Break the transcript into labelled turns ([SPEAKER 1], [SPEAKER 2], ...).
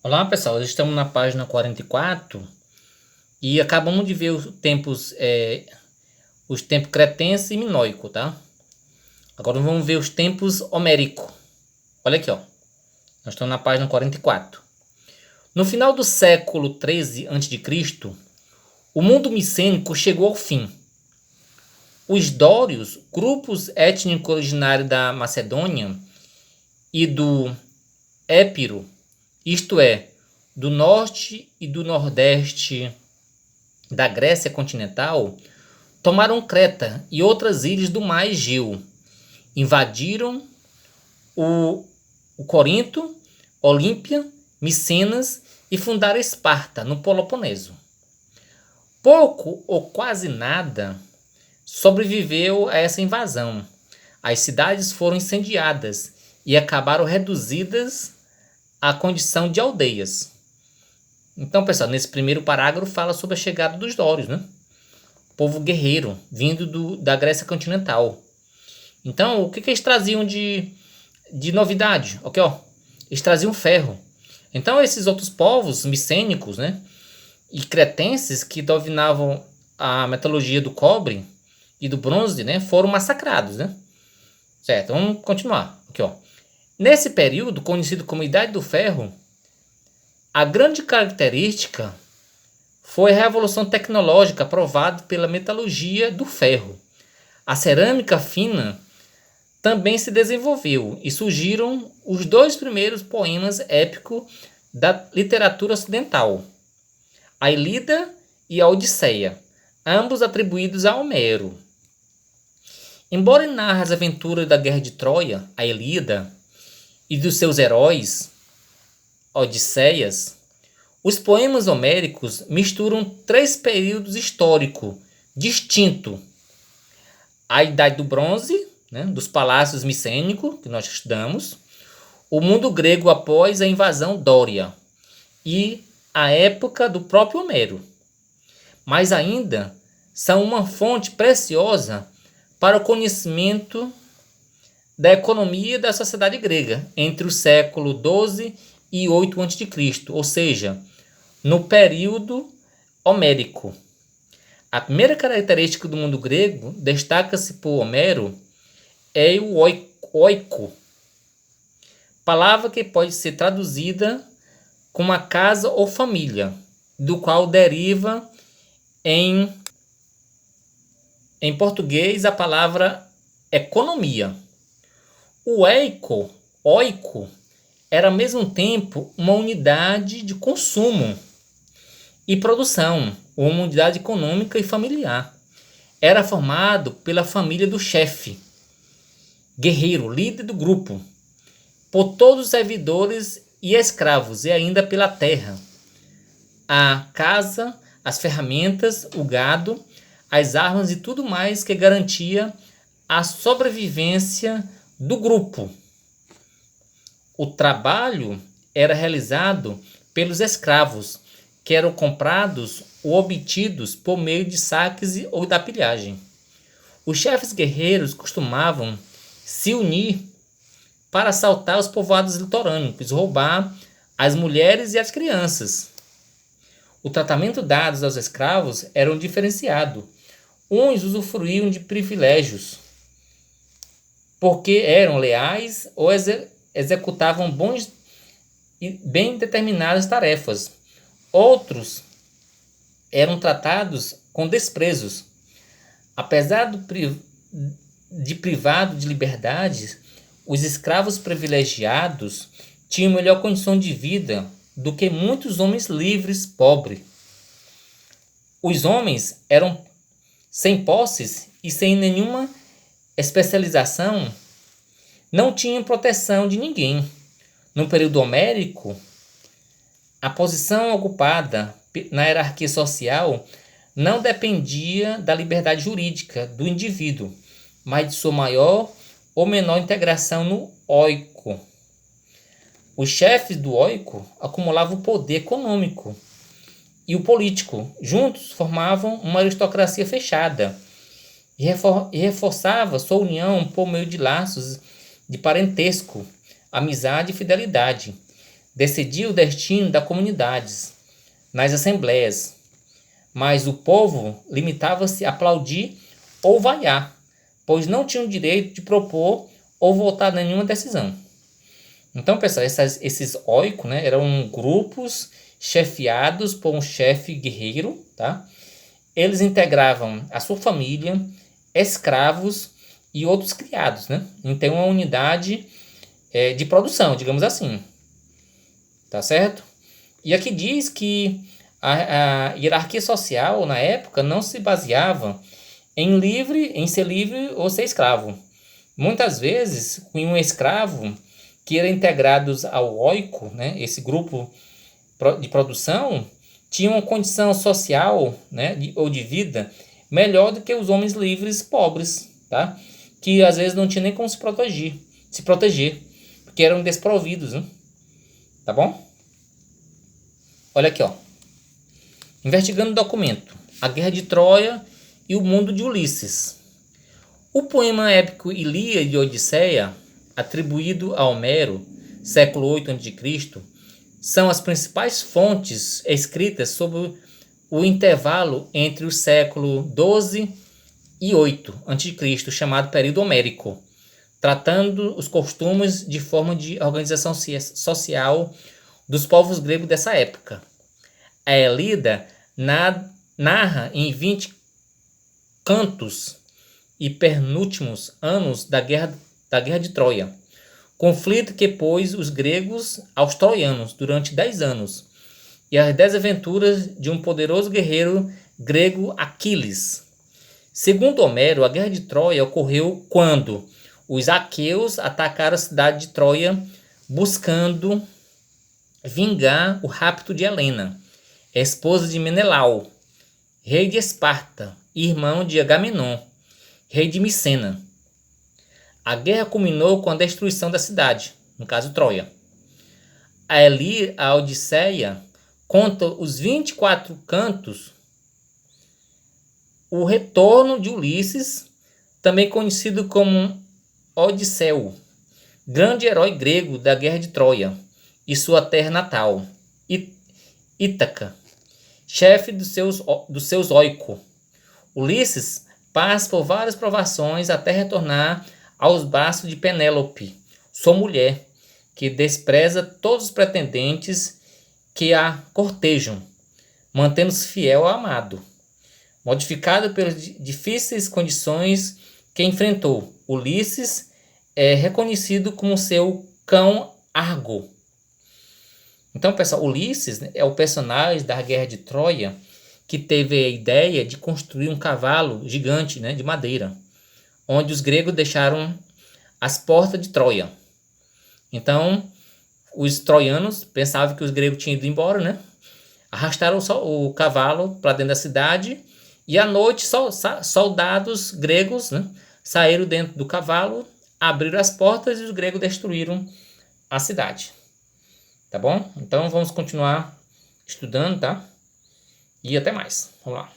[SPEAKER 1] Olá pessoal, estamos na página 44 e acabamos de ver os tempos cretense e minoico, tá? Agora vamos ver os tempos homérico. Olha aqui, ó. Nós estamos na página 44. No final do século 13 a.C., o mundo micênico chegou ao fim. Os dórios, grupos étnicos originários da Macedônia e do Épiro, isto é, do norte e do nordeste da Grécia continental, tomaram Creta e outras ilhas do mar Egeu, invadiram o Corinto, Olímpia, Micenas e fundaram Esparta, no Peloponeso. Pouco ou quase nada sobreviveu a essa invasão. As cidades foram incendiadas e acabaram reduzidas à condição de aldeias. Então, pessoal, nesse primeiro parágrafo fala sobre a chegada dos dórios, né? Povo guerreiro, vindo da Grécia continental. Então, o que eles traziam de novidade? Ok, ó. Eles traziam ferro. Então, esses outros povos micênicos, né? E cretenses que dominavam a metalurgia do cobre e do bronze, né? Foram massacrados, né? Certo, vamos continuar. Aqui, ó. Nesse período, conhecido como Idade do Ferro, a grande característica foi a revolução tecnológica provada pela metalurgia do ferro. A cerâmica fina também se desenvolveu e surgiram os dois primeiros poemas épicos da literatura ocidental, a Ilíada e a Odisseia, ambos atribuídos a Homero. Embora narre as aventuras da Guerra de Troia, a Ilíada, e dos seus heróis, Odisseias, os poemas homéricos misturam três períodos históricos distintos: a Idade do Bronze, né, dos palácios micênicos, que nós estudamos, o mundo grego após a invasão dória e a época do próprio Homero. Mas ainda são uma fonte preciosa para o conhecimento da economia da sociedade grega entre o século 12 e 8 a.C., ou seja, no período homérico. A primeira característica do mundo grego destaca-se por Homero é o oiko, palavra que pode ser traduzida como a casa ou família, do qual deriva em português a palavra economia. O oiko, era ao mesmo tempo uma unidade de consumo e produção, uma unidade econômica e familiar. Era formado pela família do chefe, guerreiro, líder do grupo, por todos os servidores e escravos, e ainda pela terra, a casa, as ferramentas, o gado, as armas e tudo mais que garantia a sobrevivência do grupo. O trabalho era realizado pelos escravos, que eram comprados ou obtidos por meio de saques ou da pilhagem. Os chefes guerreiros costumavam se unir para assaltar os povoados litorâneos, roubar as mulheres e as crianças. O tratamento dado aos escravos era diferenciado. Uns usufruíam de privilégios porque eram leais ou executavam bons e bem determinadas tarefas. Outros eram tratados com desprezos. Apesar de privado de liberdade, os escravos privilegiados tinham melhor condição de vida do que muitos homens livres pobres. Os homens eram sem posses e sem nenhuma especialização, não tinham proteção de ninguém. No período homérico, a posição ocupada na hierarquia social não dependia da liberdade jurídica do indivíduo, mas de sua maior ou menor integração no oiko. Os chefes do oiko acumulavam o poder econômico e o político. Juntos formavam uma aristocracia fechada e reforçava sua união por meio de laços de parentesco, amizade e fidelidade. decidia o destino das comunidades nas assembleias, mas o povo limitava-se a aplaudir ou vaiar, pois não tinha o direito de propor ou votar em nenhuma decisão. Então, pessoal, esses oiko, né, eram grupos chefiados por um chefe guerreiro, tá? Eles integravam a sua família, escravos e outros criados, né? Então, uma unidade de produção, digamos assim. Tá certo? E aqui diz que a hierarquia social na época não se baseava em ser livre ou ser escravo. Muitas vezes, um escravo que era integrado ao oiko, né, esse grupo de produção, tinha uma condição social, né, ou de vida melhor do que os homens livres pobres, tá? Que às vezes não tinham nem como se proteger, porque eram desprovidos, né? Tá bom? Olha aqui, ó. Investigando o documento, a Guerra de Troia e o mundo de Ulisses. O poema épico Ilíada e Odisseia, atribuído a Homero, século 8 a.C., são as principais fontes escritas sobre o intervalo entre o século 12 e 8 a.C., chamado período homérico, tratando os costumes de forma de organização social dos povos gregos dessa época. A Ilíada narra em 20 cantos e penúltimos anos da guerra de Troia, conflito que pôs os gregos aos troianos durante 10 anos, e as desaventuras de um poderoso guerreiro grego, Aquiles. Segundo Homero, a guerra de Troia ocorreu quando os aqueus atacaram a cidade de Troia buscando vingar o rapto de Helena, esposa de Menelau, rei de Esparta, e irmão de Agamenon, rei de Micena. A guerra culminou com a destruição da cidade, no caso Troia. A Odisseia conta os 24 cantos, o retorno de Ulisses, também conhecido como Odisseu, grande herói grego da guerra de Troia, e sua terra natal, Ítaca, chefe dos seus oiko. Ulisses passa por várias provações até retornar aos braços de Penélope, sua mulher, que despreza todos os pretendentes que a cortejam, mantendo-se fiel ao amado. Modificado pelas difíceis condições que enfrentou, Ulisses é reconhecido como seu cão Argo. Então, pessoal, Ulisses, né, é o personagem da Guerra de Troia que teve a ideia de construir um cavalo gigante, né, de madeira, onde os gregos deixaram as portas de Troia. Então, os troianos pensavam que os gregos tinham ido embora, né? Arrastaram o cavalo para dentro da cidade e à noite soldados gregos, né, saíram dentro do cavalo, abriram as portas e os gregos destruíram a cidade. Tá bom? Então vamos continuar estudando, tá? E até mais. Vamos lá.